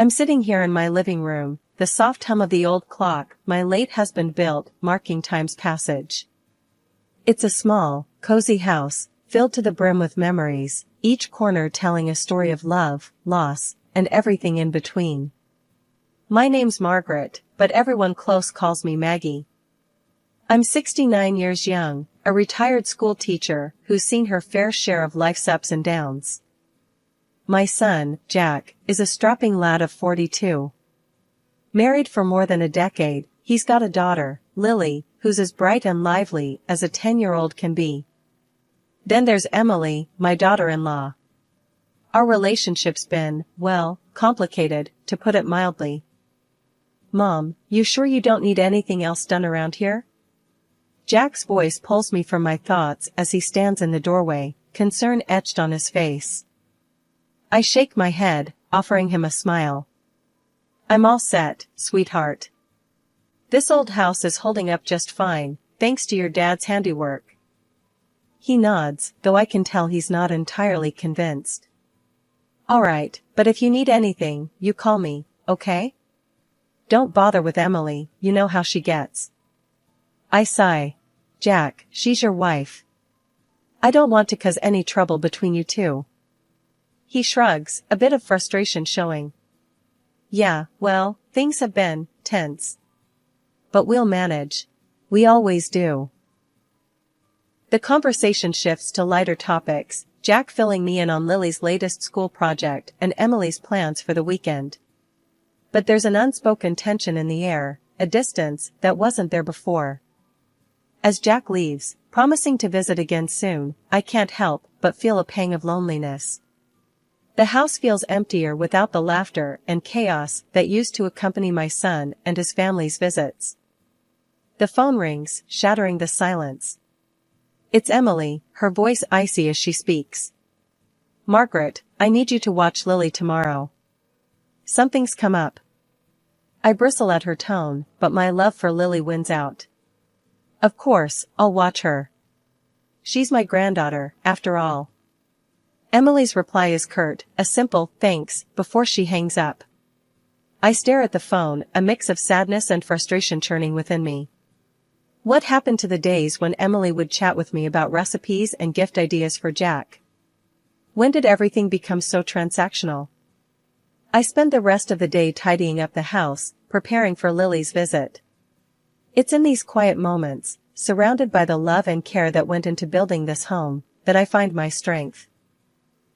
I'm sitting here in my living room, the soft hum of the old clock my late husband built, marking time's passage. It's a small, cozy house, filled to the brim with memories, each corner telling a story of love, loss, and everything in between. My name's Margaret, but everyone close calls me Maggie. I'm 69 years young, a retired school teacher who's seen her fair share of life's ups and downs. My son, Jack, is a strapping lad of 42. Married for more than a decade, he's got a daughter, Lily, who's as bright and lively as a 10-year-old can be. Then there's Emily, my daughter-in-law. Our relationship's been, well, complicated, to put it mildly. Mom, you sure you don't need anything else done around here? Jack's voice pulls me from my thoughts as he stands in the doorway, concern etched on his face. I shake my head, offering him a smile. I'm all set, sweetheart. This old house is holding up just fine, thanks to your dad's handiwork. He nods, though I can tell he's not entirely convinced. All right, but if you need anything, you call me, okay? Don't bother with Emily, you know how she gets. I sigh. Jack, she's your wife. I don't want to cause any trouble between you two. He shrugs, a bit of frustration showing. Yeah, well, things have been tense. But we'll manage. We always do. The conversation shifts to lighter topics, Jack filling me in on Lily's latest school project and Emily's plans for the weekend. But there's an unspoken tension in the air, a distance that wasn't there before. As Jack leaves, promising to visit again soon, I can't help but feel a pang of loneliness. The house feels emptier without the laughter and chaos that used to accompany my son and his family's visits. The phone rings, shattering the silence. It's Emily, her voice icy as she speaks. Margaret, I need you to watch Lily tomorrow. Something's come up. I bristle at her tone, but my love for Lily wins out. Of course, I'll watch her. She's my granddaughter, after all. Emily's reply is curt, a simple thanks, before she hangs up. I stare at the phone, a mix of sadness and frustration churning within me. What happened to the days when Emily would chat with me about recipes and gift ideas for Jack? When did everything become so transactional? I spend the rest of the day tidying up the house, preparing for Lily's visit. It's in these quiet moments, surrounded by the love and care that went into building this home, that I find my strength.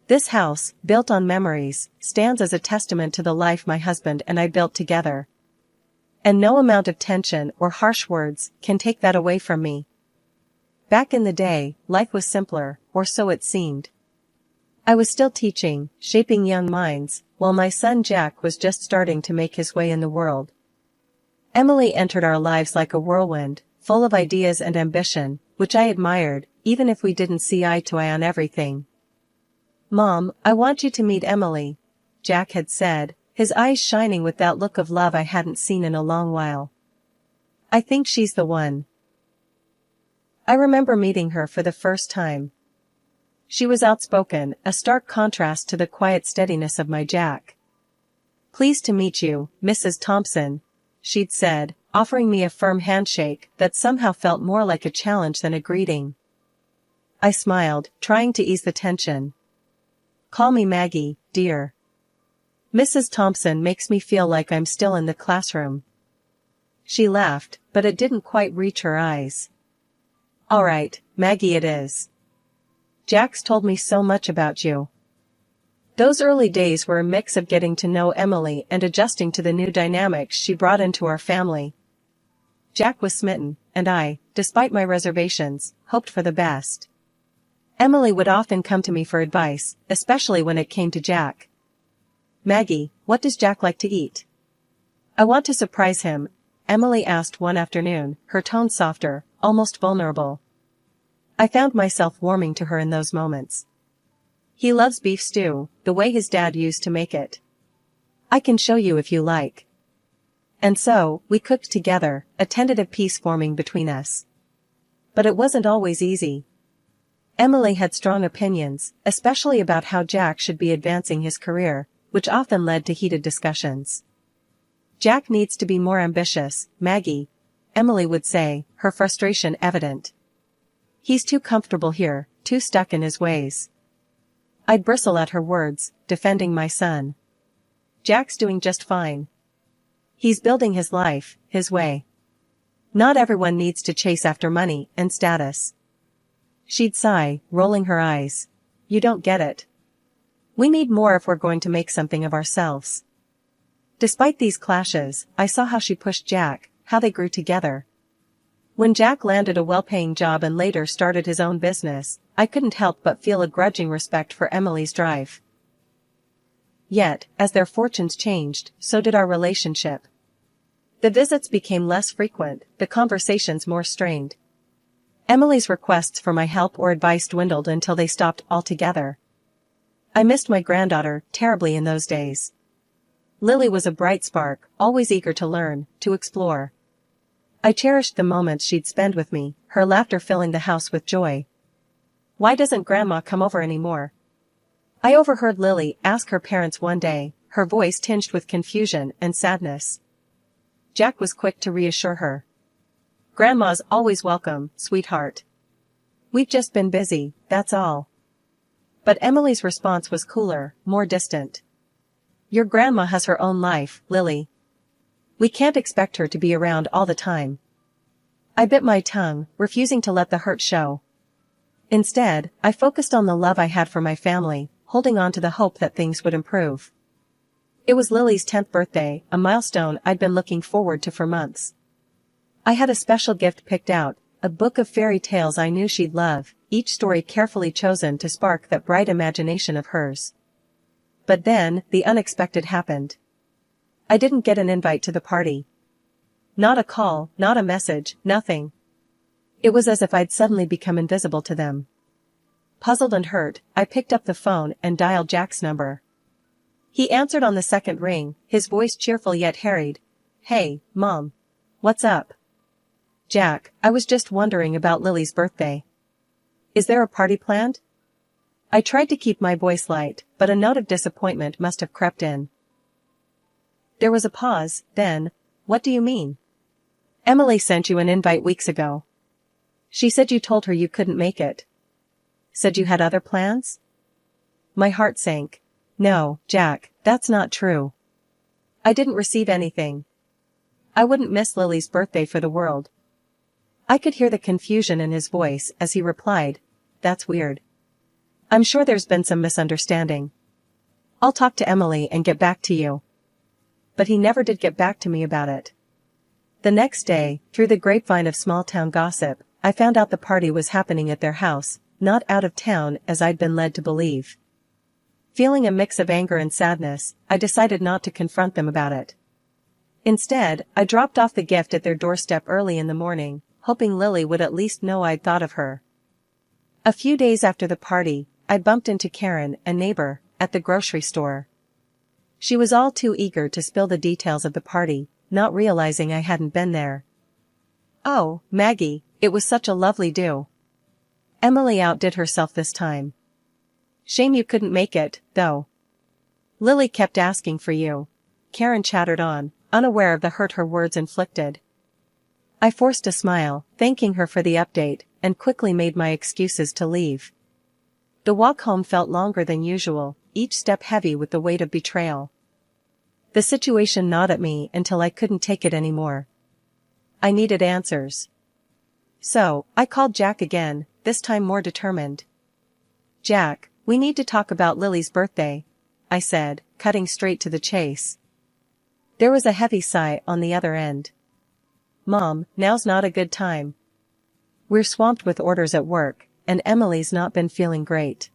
This house, built on memories, stands as a testament to the life my husband and I built together. And no amount of tension or harsh words can take that away from me. Back in the day, life was simpler, or so it seemed. I was still teaching, shaping young minds, while my son Jack was just starting to make his way in the world. Emily entered our lives like a whirlwind, full of ideas and ambition, which I admired, even if we didn't see eye to eye on everything. Mom, I want you to meet Emily, Jack had said, his eyes shining with that look of love I hadn't seen in a long while. I think she's the one. I remember meeting her for the first time. She was outspoken, a stark contrast to the quiet steadiness of my Jack. Pleased to meet you, Mrs. Thompson, she'd said, offering me a firm handshake that somehow felt more like a challenge than a greeting. I smiled, trying to ease the tension. Call me Maggie, dear. Mrs. Thompson makes me feel like I'm still in the classroom. She laughed, but it didn't quite reach her eyes. All right, Maggie it is. Jack's told me so much about you. Those early days were a mix of getting to know Emily and adjusting to the new dynamics she brought into our family. Jack was smitten, and I, despite my reservations, hoped for the best. Emily would often come to me for advice, especially when it came to Jack. Maggie, what does Jack like to eat? I want to surprise him, Emily asked one afternoon, her tone softer, almost vulnerable. I found myself warming to her in those moments. He loves beef stew, the way his dad used to make it. I can show you if you like. And so, we cooked together, a tentative peace forming between us. But it wasn't always easy. Emily had strong opinions, especially about how Jack should be advancing his career, which often led to heated discussions. "Jack needs to be more ambitious, Maggie," Emily would say, her frustration evident. "He's too comfortable here, too stuck in his ways." I'd bristle at her words, defending my son. "Jack's doing just fine. He's building his life, his way. Not everyone needs to chase after money and status." She'd sigh, rolling her eyes. "You don't get it. We need more if we're going to make something of ourselves." Despite these clashes, I saw how she pushed Jack, how they grew together. When Jack landed a well-paying job and later started his own business, I couldn't help but feel a grudging respect for Emily's drive. Yet, as their fortunes changed, so did our relationship. The visits became less frequent, the conversations more strained. Emily's requests for my help or advice dwindled until they stopped altogether. I missed my granddaughter terribly in those days. Lily was a bright spark, always eager to learn, to explore. I cherished the moments she'd spend with me, her laughter filling the house with joy. "Why doesn't Grandma come over anymore?" I overheard Lily ask her parents one day, her voice tinged with confusion and sadness. Jack was quick to reassure her. "Grandma's always welcome, sweetheart. We've just been busy, that's all." But Emily's response was cooler, more distant. "Your grandma has her own life, Lily. We can't expect her to be around all the time." I bit my tongue, refusing to let the hurt show. Instead, I focused on the love I had for my family, holding on to the hope that things would improve. It was Lily's 10th birthday, a milestone I'd been looking forward to for months. I had a special gift picked out, a book of fairy tales I knew she'd love, each story carefully chosen to spark that bright imagination of hers. But then, the unexpected happened. I didn't get an invite to the party. Not a call, not a message, nothing. It was as if I'd suddenly become invisible to them. Puzzled and hurt, I picked up the phone and dialed Jack's number. He answered on the second ring, his voice cheerful yet harried. "Hey, Mom. What's up?" "Jack, I was just wondering about Lily's birthday. Is there a party planned?" I tried to keep my voice light, but a note of disappointment must have crept in. There was a pause, then, "What do you mean?" "Emily sent you an invite weeks ago. She said you told her you couldn't make it. Said you had other plans?" My heart sank. "No, Jack, that's not true. I didn't receive anything. I wouldn't miss Lily's birthday for the world." I could hear the confusion in his voice as he replied, "That's weird. I'm sure there's been some misunderstanding. I'll talk to Emily and get back to you." But he never did get back to me about it. The next day, through the grapevine of small-town gossip, I found out the party was happening at their house, not out of town as I'd been led to believe. Feeling a mix of anger and sadness, I decided not to confront them about it. Instead, I dropped off the gift at their doorstep early in the morning, hoping Lily would at least know I'd thought of her. A few days after the party, I bumped into Karen, a neighbor, at the grocery store. She was all too eager to spill the details of the party, not realizing I hadn't been there. "Oh, Maggie, it was such a lovely do." Emily outdid herself this time. "Shame you couldn't make it, though. Lily kept asking for you." Karen chattered on, unaware of the hurt her words inflicted. I forced a smile, thanking her for the update, and quickly made my excuses to leave. The walk home felt longer than usual, each step heavy with the weight of betrayal. The situation gnawed at me until I couldn't take it anymore. I needed answers. So, I called Jack again, this time more determined. "Jack, we need to talk about Lily's birthday," I said, cutting straight to the chase. There was a heavy sigh on the other end. "Mom, now's not a good time. We're swamped with orders at work, and Emily's not been feeling great."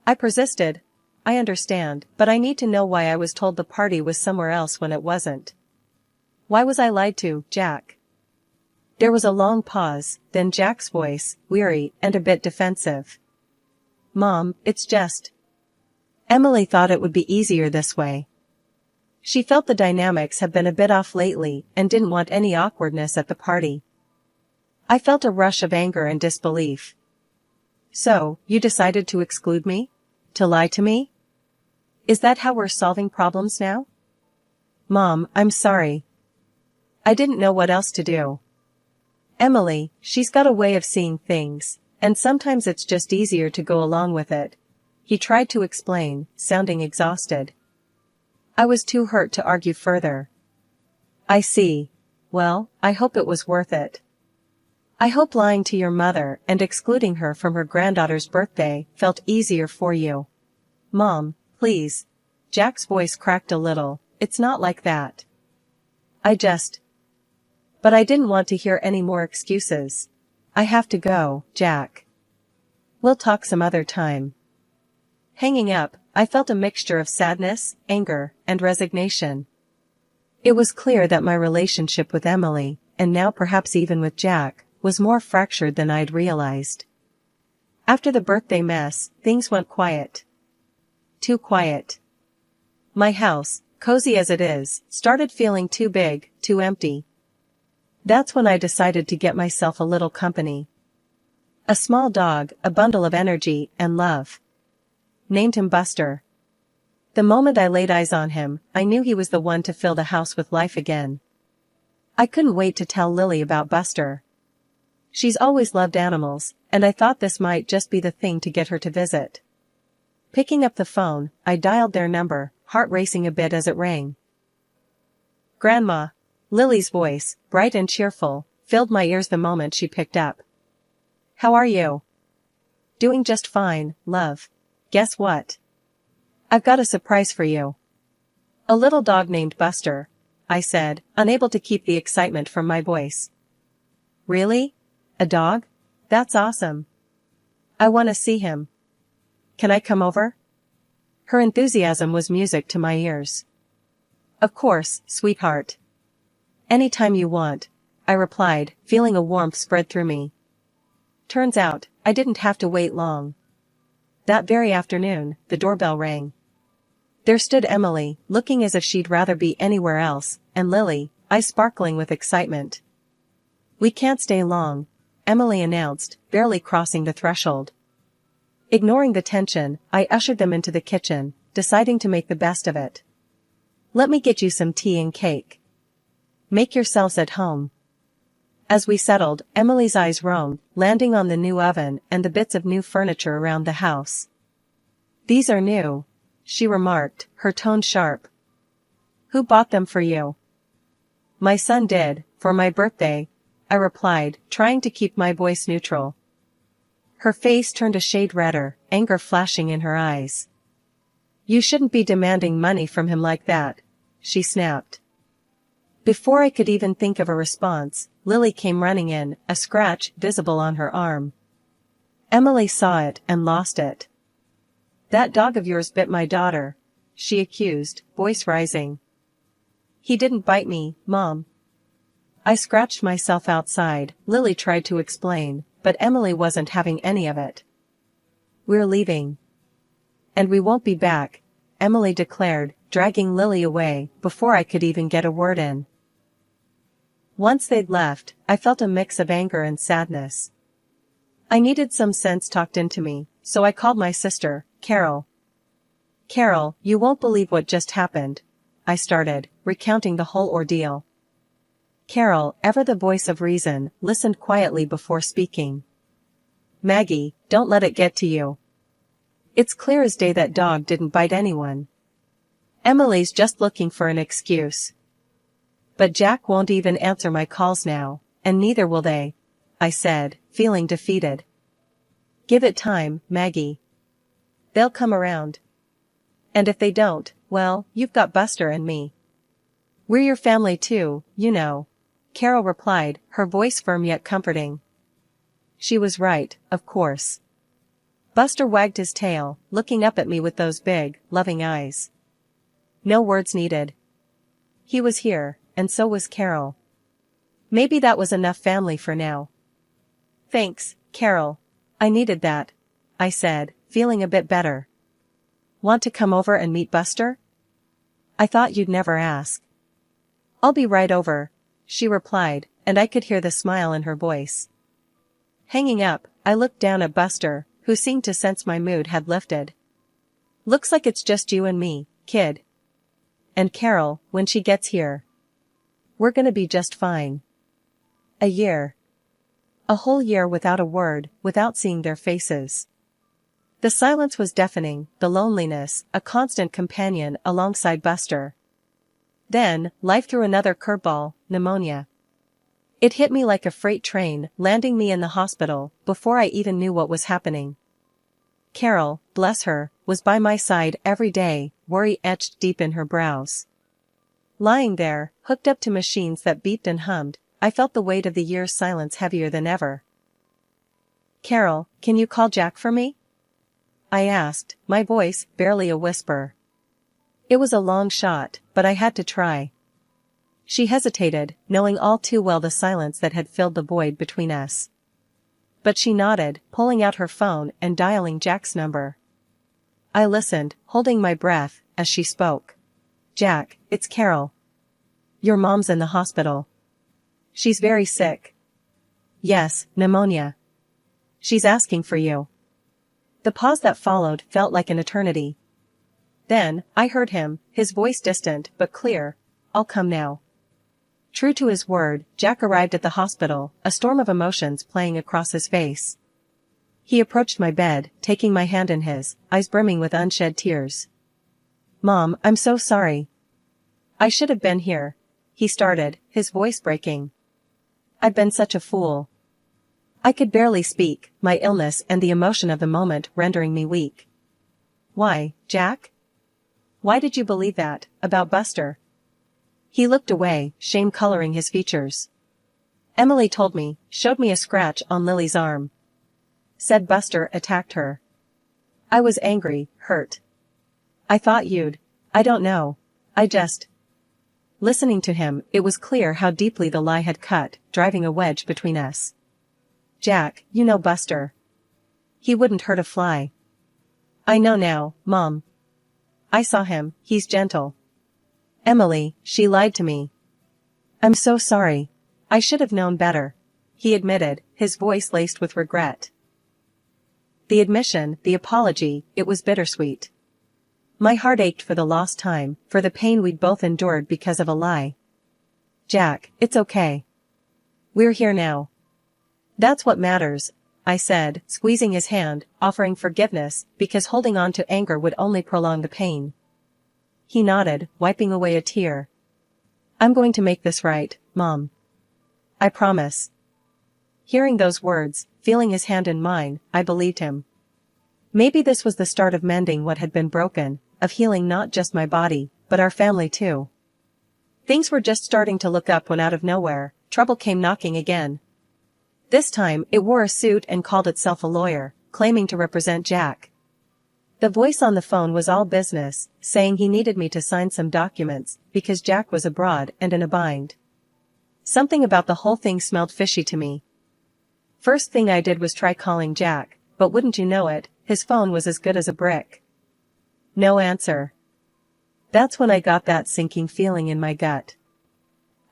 I persisted. "I understand, but I need to know why I was told the party was somewhere else when it wasn't. Why was I lied to, Jack?" There was a long pause, then Jack's voice, weary and a bit defensive. "Mom, it's just. Emily thought it would be easier this way. She felt the dynamics have been a bit off lately and didn't want any awkwardness at the party." I felt a rush of anger and disbelief. "So, you decided to exclude me? To lie to me?" Is that how we're solving problems now? Mom, I'm sorry. I didn't know what else to do. Emily, she's got a way of seeing things, and sometimes it's just easier to go along with it. He tried to explain, sounding exhausted. I was too hurt to argue further. I see. Well, I hope it was worth it. I hope lying to your mother and excluding her from her granddaughter's birthday felt easier for you. Mom, please. Jack's voice cracked a little. It's not like that. But I didn't want to hear any more excuses. I have to go, Jack. We'll talk some other time. Hanging up, I felt a mixture of sadness, anger, and resignation. It was clear that my relationship with Emily, and now perhaps even with Jack, was more fractured than I'd realized. After the birthday mess, things went quiet. Too quiet. My house, cozy as it is, started feeling too big, too empty. That's when I decided to get myself a little company. A small dog, a bundle of energy and love. Named him Buster. The moment I laid eyes on him, I knew he was the one to fill the house with life again. I couldn't wait to tell Lily about Buster. She's always loved animals, and I thought this might just be the thing to get her to visit. Picking up the phone, I dialed their number, heart racing a bit as it rang. Grandma. Lily's voice, bright and cheerful, filled my ears the moment she picked up. How are you? Doing just fine, love. Guess what? I've got a surprise for you. A little dog named Buster, I said, unable to keep the excitement from my voice. Really? A dog? That's awesome. I want to see him. Can I come over? Her enthusiasm was music to my ears. Of course, sweetheart. Anytime you want, I replied, feeling a warmth spread through me. Turns out, I didn't have to wait long. That very afternoon, the doorbell rang. There stood Emily, looking as if she'd rather be anywhere else, and Lily, eyes sparkling with excitement. We can't stay long, Emily announced, barely crossing the threshold. Ignoring the tension, I ushered them into the kitchen, deciding to make the best of it. Let me get you some tea and cake. Make yourselves at home. As we settled, Emily's eyes roamed, landing on the new oven and the bits of new furniture around the house. These are new, she remarked, her tone sharp. Who bought them for you? My son did, for my birthday, I replied, trying to keep my voice neutral. Her face turned a shade redder, anger flashing in her eyes. You shouldn't be demanding money from him like that, she snapped. Before I could even think of a response, Lily came running in, a scratch visible on her arm. Emily saw it and lost it. That dog of yours bit my daughter, she accused, voice rising. He didn't bite me, Mom. I scratched myself outside, Lily tried to explain, but Emily wasn't having any of it. We're leaving. And we won't be back, Emily declared, dragging Lily away, before I could even get a word in. Once they'd left, I felt a mix of anger and sadness. I needed some sense talked into me, so I called my sister, Carol. Carol, you won't believe what just happened, I started, recounting the whole ordeal. Carol, ever the voice of reason, listened quietly before speaking. Maggie, don't let it get to you. It's clear as day that dog didn't bite anyone. Emily's just looking for an excuse. But Jack won't even answer my calls now, and neither will they, I said, feeling defeated. Give it time, Maggie. They'll come around. And if they don't, well, you've got Buster and me. We're your family too, you know, Carol replied, her voice firm yet comforting. She was right, of course. Buster wagged his tail, looking up at me with those big, loving eyes. No words needed. He was here, and so was Carol. Maybe that was enough family for now. Thanks, Carol. I needed that, I said, feeling a bit better. Want to come over and meet Buster? I thought you'd never ask. I'll be right over, she replied, and I could hear the smile in her voice. Hanging up, I looked down at Buster, who seemed to sense my mood had lifted. Looks like it's just you and me, kid. And Carol, when she gets here. We're gonna be just fine. A year. A whole year without a word, without seeing their faces. The silence was deafening, the loneliness, a constant companion alongside Buster. Then, life threw another curveball, pneumonia. It hit me like a freight train, landing me in the hospital, before I even knew what was happening. Carol, bless her, was by my side every day, worry etched deep in her brows. Lying there, hooked up to machines that beeped and hummed, I felt the weight of the year's silence heavier than ever. Carol, can you call Jack for me? I asked, my voice barely a whisper. It was a long shot, but I had to try. She hesitated, knowing all too well the silence that had filled the void between us. But she nodded, pulling out her phone and dialing Jack's number. I listened, holding my breath, as she spoke. Jack, it's Carol. Your mom's in the hospital. She's very sick. Yes, pneumonia. She's asking for you. The pause that followed felt like an eternity. Then, I heard him, his voice distant but clear. I'll come now. True to his word, Jack arrived at the hospital, a storm of emotions playing across his face. He approached my bed, taking my hand in his, eyes brimming with unshed tears. Mom, I'm so sorry. I should have been here. He started, his voice breaking. I've been such a fool. I could barely speak, my illness and the emotion of the moment rendering me weak. Why, Jack? Why did you believe that, about Buster? He looked away, shame coloring his features. Emily told me, showed me a scratch on Lily's arm. Said Buster attacked her. I was angry, hurt. I thought I don't know. Listening to him, it was clear how deeply the lie had cut, driving a wedge between us. Jack, you know Buster. He wouldn't hurt a fly. I know now, Mom. I saw him, he's gentle. Emily, she lied to me. I'm so sorry. I should have known better. He admitted, his voice laced with regret. The admission, the apology, it was bittersweet. My heart ached for the lost time, for the pain we'd both endured because of a lie. Jack, it's okay. We're here now. That's what matters, I said, squeezing his hand, offering forgiveness, because holding on to anger would only prolong the pain. He nodded, wiping away a tear. I'm going to make this right, Mom. I promise. Hearing those words, feeling his hand in mine, I believed him. Maybe this was the start of mending what had been broken, of healing not just my body, but our family too. Things were just starting to look up when out of nowhere, trouble came knocking again. This time, it wore a suit and called itself a lawyer, claiming to represent Jack. The voice on the phone was all business, saying he needed me to sign some documents, because Jack was abroad and in a bind. Something about the whole thing smelled fishy to me. First thing I did was try calling Jack, but wouldn't you know it, his phone was as good as a brick. No answer. That's when I got that sinking feeling in my gut.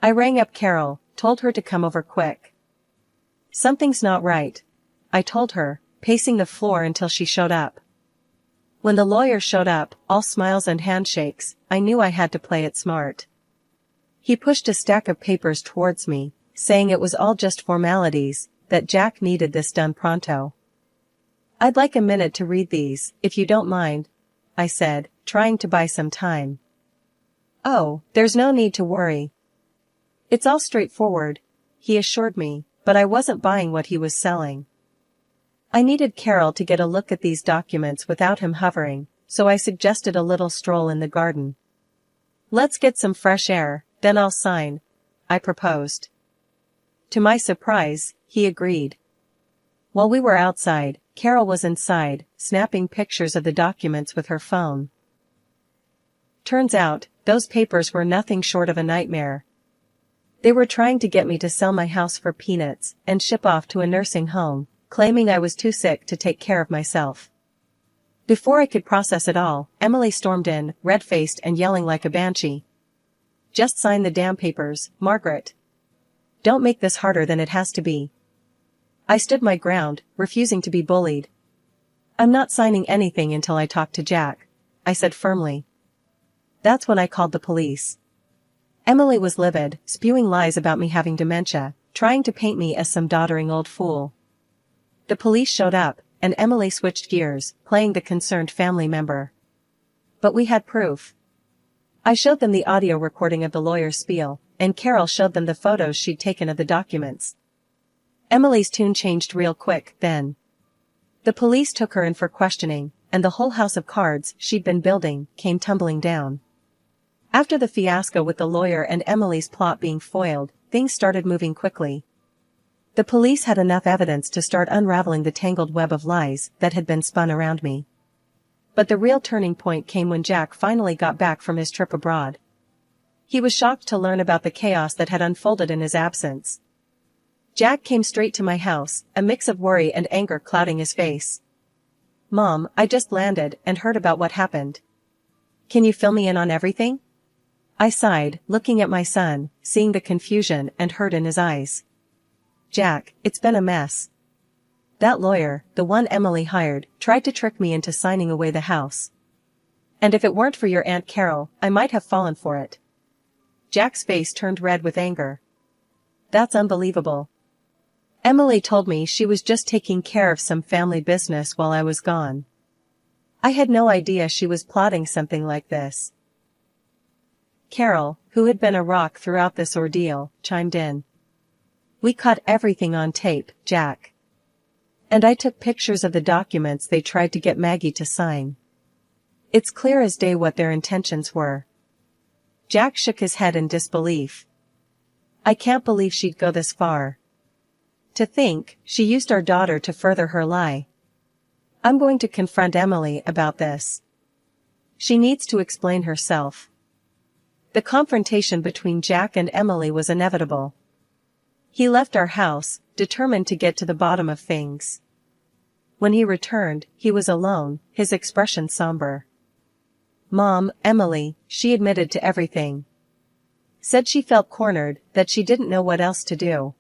I rang up Carol, told her to come over quick. Something's not right, I told her, pacing the floor until she showed up. When the lawyer showed up, all smiles and handshakes, I knew I had to play it smart. He pushed a stack of papers towards me, saying it was all just formalities, that Jack needed this done pronto. I'd like a minute to read these, if you don't mind, I said, trying to buy some time. Oh, there's no need to worry. It's all straightforward, he assured me, but I wasn't buying what he was selling. I needed Carol to get a look at these documents without him hovering, so I suggested a little stroll in the garden. Let's get some fresh air, then I'll sign, I proposed. To my surprise, he agreed. While we were outside, Carol was inside, snapping pictures of the documents with her phone. Turns out, those papers were nothing short of a nightmare. They were trying to get me to sell my house for peanuts and ship off to a nursing home, claiming I was too sick to take care of myself. Before I could process it all, Emily stormed in, red-faced and yelling like a banshee. Just sign the damn papers, Margaret. Don't make this harder than it has to be. I stood my ground, refusing to be bullied. I'm not signing anything until I talk to Jack, I said firmly. That's when I called the police. Emily was livid, spewing lies about me having dementia, trying to paint me as some doddering old fool. The police showed up, and Emily switched gears, playing the concerned family member. But we had proof. I showed them the audio recording of the lawyer's spiel, and Carol showed them the photos she'd taken of the documents. Emily's tune changed real quick, then. The police took her in for questioning, and the whole house of cards she'd been building came tumbling down. After the fiasco with the lawyer and Emily's plot being foiled, things started moving quickly. The police had enough evidence to start unraveling the tangled web of lies that had been spun around me. But the real turning point came when Jack finally got back from his trip abroad. He was shocked to learn about the chaos that had unfolded in his absence. Jack came straight to my house, a mix of worry and anger clouding his face. "Mom, I just landed and heard about what happened. Can you fill me in on everything?" I sighed, looking at my son, seeing the confusion and hurt in his eyes. "Jack, it's been a mess. That lawyer, the one Emily hired, tried to trick me into signing away the house. And if it weren't for your Aunt Carol, I might have fallen for it." Jack's face turned red with anger. "That's unbelievable. Emily told me she was just taking care of some family business while I was gone. I had no idea she was plotting something like this." Carol, who had been a rock throughout this ordeal, chimed in. "We caught everything on tape, Jack. And I took pictures of the documents they tried to get Maggie to sign. It's clear as day what their intentions were." Jack shook his head in disbelief. "I can't believe she'd go this far. To think, she used our daughter to further her lie. I'm going to confront Emily about this. She needs to explain herself." The confrontation between Jack and Emily was inevitable. He left our house, determined to get to the bottom of things. When he returned, he was alone, his expression somber. "Mom, Emily," she admitted to everything. "Said she felt cornered, that she didn't know what else to do.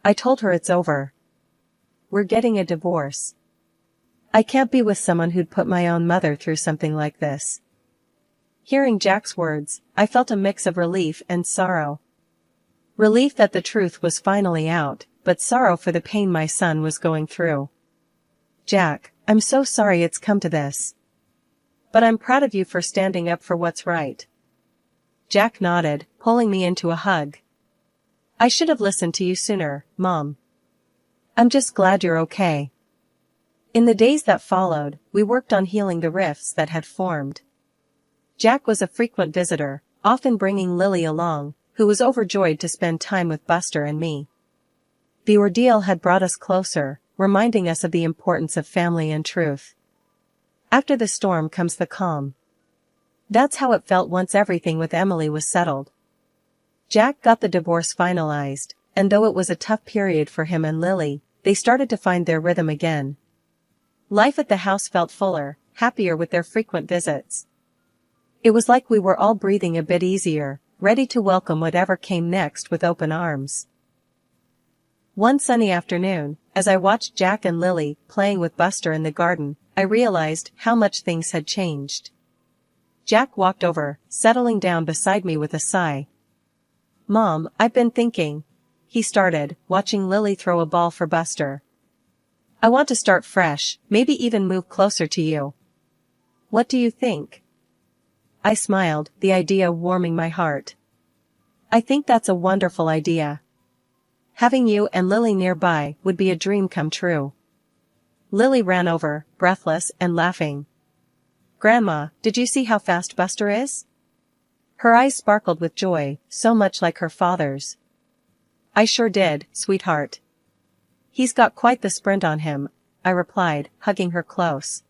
I told her it's over. We're getting a divorce. I can't be with someone who'd put my own mother through something like this." Hearing Jack's words, I felt a mix of relief and sorrow. Relief that the truth was finally out, but sorrow for the pain my son was going through. "Jack, I'm so sorry it's come to this. But I'm proud of you for standing up for what's right." Jack nodded, pulling me into a hug. "I should have listened to you sooner, Mom. I'm just glad you're okay." In the days that followed, we worked on healing the rifts that had formed. Jack was a frequent visitor, often bringing Lily along, who was overjoyed to spend time with Buster and me. The ordeal had brought us closer, reminding us of the importance of family and truth. After the storm comes the calm. That's how it felt once everything with Emily was settled. Jack got the divorce finalized, and though it was a tough period for him and Lily, they started to find their rhythm again. Life at the house felt fuller, happier with their frequent visits. It was like we were all breathing a bit easier, ready to welcome whatever came next with open arms. One sunny afternoon, as I watched Jack and Lily playing with Buster in the garden, I realized how much things had changed. Jack walked over, settling down beside me with a sigh. "Mom, I've been thinking," he started, watching Lily throw a ball for Buster. "I want to start fresh, maybe even move closer to you. What do you think?" I smiled, the idea warming my heart. "I think that's a wonderful idea. Having you and Lily nearby would be a dream come true." Lily ran over, breathless and laughing. "Grandma, did you see how fast Buster is?" Her eyes sparkled with joy, so much like her father's. "I sure did, sweetheart. He's got quite the sprint on him," I replied, hugging her close.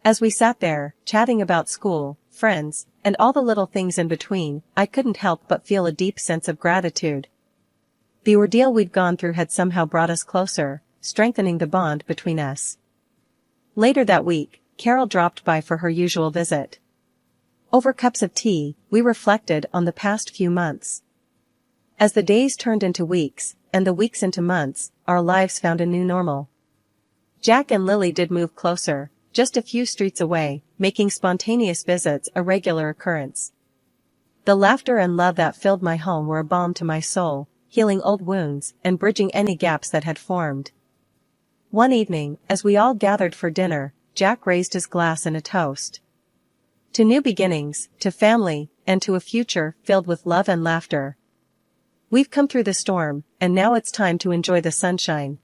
As we sat there, chatting about school, friends, and all the little things in between, I couldn't help but feel a deep sense of gratitude. The ordeal we'd gone through had somehow brought us closer, strengthening the bond between us. Later that week, Carol dropped by for her usual visit. Over cups of tea, we reflected on the past few months. As the days turned into weeks, and the weeks into months, our lives found a new normal. Jack and Lily did move closer, just a few streets away, making spontaneous visits a regular occurrence. The laughter and love that filled my home were a balm to my soul, healing old wounds and bridging any gaps that had formed. One evening, as we all gathered for dinner, Jack raised his glass in a toast. To new beginnings, to family, and to a future filled with love and laughter. We've come through the storm, and now it's time to enjoy the sunshine.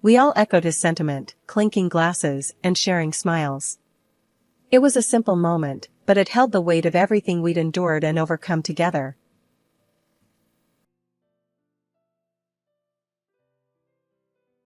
We all echoed his sentiment, clinking glasses and sharing smiles. It was a simple moment, but it held the weight of everything we'd endured and overcome together.